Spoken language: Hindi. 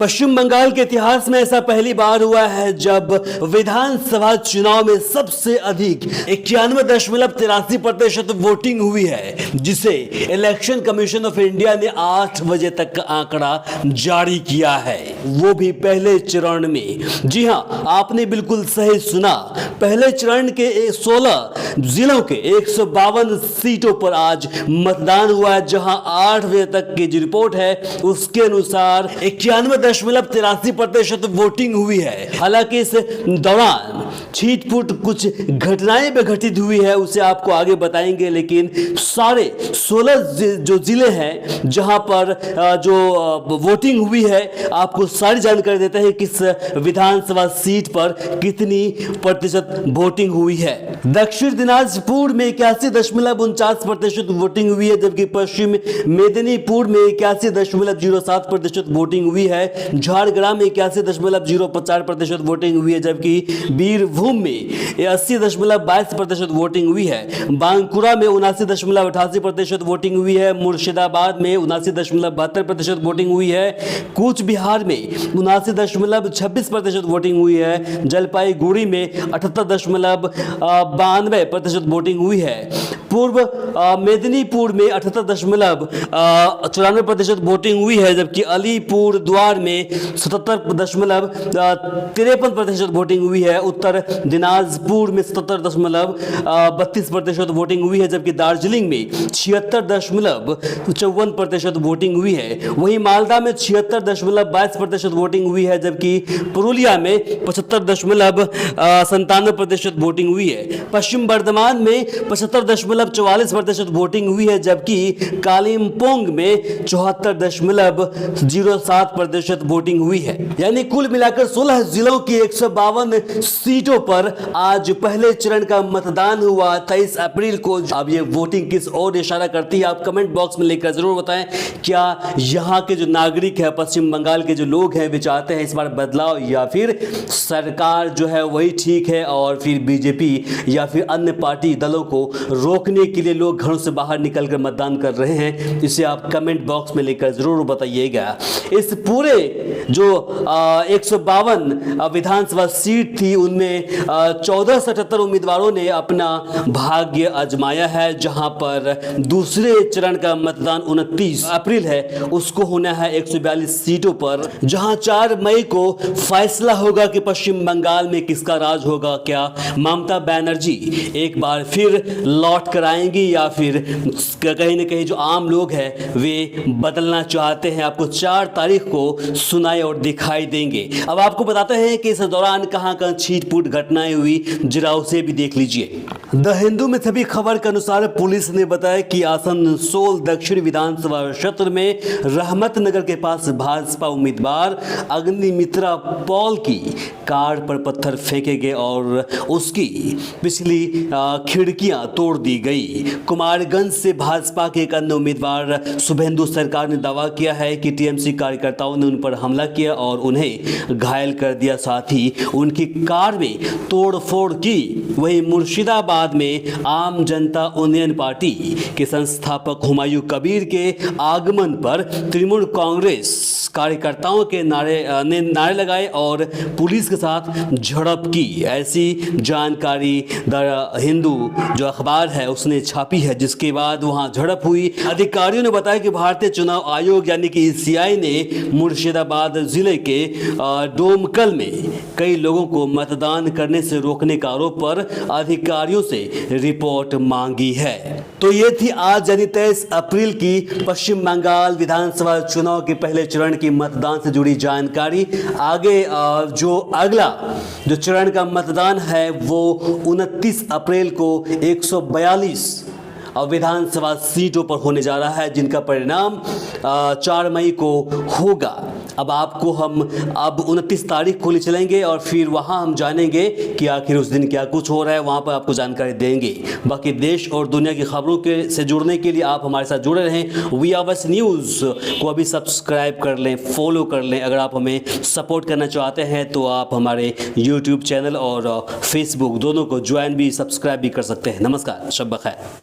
पश्चिम बंगाल के इतिहास में ऐसा पहली बार हुआ है जब विधानसभा चुनाव में सबसे अधिक 91.83% वोटिंग हुई है, जिसे इलेक्शन कमीशन ऑफ इंडिया ने 8 बजे तक का आंकड़ा जारी किया है, वो भी पहले चरण में। जी हां, आपने बिल्कुल सही सुना। पहले चरण के 16 जिलों के 152 सीटों पर आज मतदान हुआ है, जहां 8 बजे तक की जो रिपोर्ट है उसके अनुसार 91.83% वोटिंग हुई है। हालांकि इस दौरान छीट-फूट कुछ घटनाएं भी घटित हुई है, उसे आपको आगे बताएंगे। लेकिन सारे 16 जो जिले हैं जहां पर जो वोटिंग हुई है, आपको सारी जानकारी देते हैं किस विधानसभा सीट पर कितनी प्रतिशत वोटिंग हुई है। दक्षिण दिनाजपुर में 81.49% वोटिंग हुई है, जबकि पश्चिम मेदिनीपुर में 81.07% वोटिंग हुई है। झारग्राम में 81.050% वोटिंग हुई है, जबकि बीरभूम में 80.22% वोटिंग हुई है। बांकुरा में 79.88% वोटिंग हुई है। मुर्शिदाबाद में 79.72% वोटिंग हुई है। कूच बिहार में 79.26% वोटिंग हुई है। जलपाईगुड़ी में 78.92% वोटिंग हुई है। पूर्व मेदिनीपुर में 78.94% वोटिंग हुई है, जबकि अलीपुर द्वार में 77.53% वोटिंग हुई है। उत्तर दिनाजपुर में 77.32% वोटिंग हुई है, जबकि दार्जिलिंग में 76.54% वोटिंग हुई है। वहीं मालदा में 76.22% वोटिंग हुई है, जबकि पुरुलिया में 75.97% वोटिंग हुई है। पश्चिम बर्धमान में 75.44% वोटिंग हुई है, जबकि कालिम्पोंग में 74.07% वोटिंग हुई है। यानी कुल मिलाकर 16 जिलों की 152 सीटों पर आज पहले चरण का मतदान हुआ 23 अप्रैल को। अब ये वोटिंग किस ओर इशारा करती है, आप कमेंट बॉक्स में लिखकर जरूर बताएं। क्या यहाँ के जो नागरिक है, पश्चिम बंगाल के जो लोग हैं, वे चाहते हैं इस बार बदलाव, या फिर सरकार जो है वही ठीक है और फिर बीजेपी या फिर अन्य पार्टी दलों को रोकने के लिए लोग घरों से बाहर निकलकर मतदान कर रहे हैं? इसे आप कमेंट बॉक्स में लिखकर जरूर बताइएगा। इस पूरे जो 152 विधानसभा सीट थी, उनमें 1478 उम्मीदवारों ने अपना भाग्य आजमाया है। जहां पर दूसरे चरण का मतदान 29 अप्रैल है, उसको होना है 142 सीटों पर, जहां 4 मई को फैसला होगा कि पश्चिम बंगाल में किसका राज होगा। क्या ममता बनर्जी एक बार फिर लौट कर आएंगी, या फिर कहीं ना कहीं जो आम लोग हैं वे बदलना चाहते हैं? आपको 4 तारीख को सुनाई और दिखाई देंगे। अब आपको बताते हैं कि इस दौरान कहां कहां छीट-फूट घटनाएं हुई, जरा उसे भी देख लीजिए। द हिंदू में छपी खबर के अनुसार पुलिस ने बताया कि आसनसोल दक्षिण विधानसभा क्षेत्र में रहमतनगर के पास भाजपा उम्मीदवार अग्निमित्रा पॉल की कार पर पत्थर फेंके गए और उसकी पिछली खिड़कियां तोड़ दी गई। कुमारगंज से भाजपा के एक अन्य उम्मीदवार शुभेंदु सरकार ने दावा किया है कि टीएमसी कार्यकर्ताओं ने उन पर हमला किया और उन्हें घायल कर दिया, साथ ही उनकी कार में तोड़फोड़ की। वहीं मुर्शिदाबाद में आम जनता उन्नयन पार्टी के संस्थापक हुमायूं कबीर के आगमन पर तृणमूल कांग्रेस कार्यकर्ताओं के नारे लगाए और पुलिस के साथ झड़प की। ऐसी जानकारी द हिंदू जो अखबार है उसने छापी है, जिसके बाद वहां झड़प हुई। अधिकारियों ने बताया कि भारतीय चुनाव आयोग यानी कि ईसीआई ने मुर्शिदाबाद जिले के डोमकल में कई लोगों को मतदान करने से रोकने के आरोप पर अधिकारियों से रिपोर्ट मांगी है। तो ये थी आज यानी 23 अप्रैल की पश्चिम बंगाल विधानसभा चुनाव के पहले चरण की मतदान से जुड़ी जानकारी। आगे जो अगला जो चरण का मतदान है वो 29 अप्रैल को 142 विधानसभा सीटों पर होने जा रहा है, जिनका परिणाम 4 मई को होगा। अब आपको हम 29 तारीख को ले चलेंगे और फिर वहां हम जानेंगे कि आखिर उस दिन क्या कुछ हो रहा है, वहां पर आपको जानकारी देंगे। बाकी देश और दुनिया की खबरों से जुड़ने के लिए आप हमारे साथ जुड़े रहें। वी आवर्स न्यूज़ को अभी सब्सक्राइब कर लें, फॉलो कर लें। अगर आप हमें सपोर्ट करना चाहते हैं तो आप हमारे यूट्यूब चैनल और फेसबुक दोनों को ज्वाइन भी, सब्सक्राइब भी कर सकते हैं। नमस्कार, शब बखैर।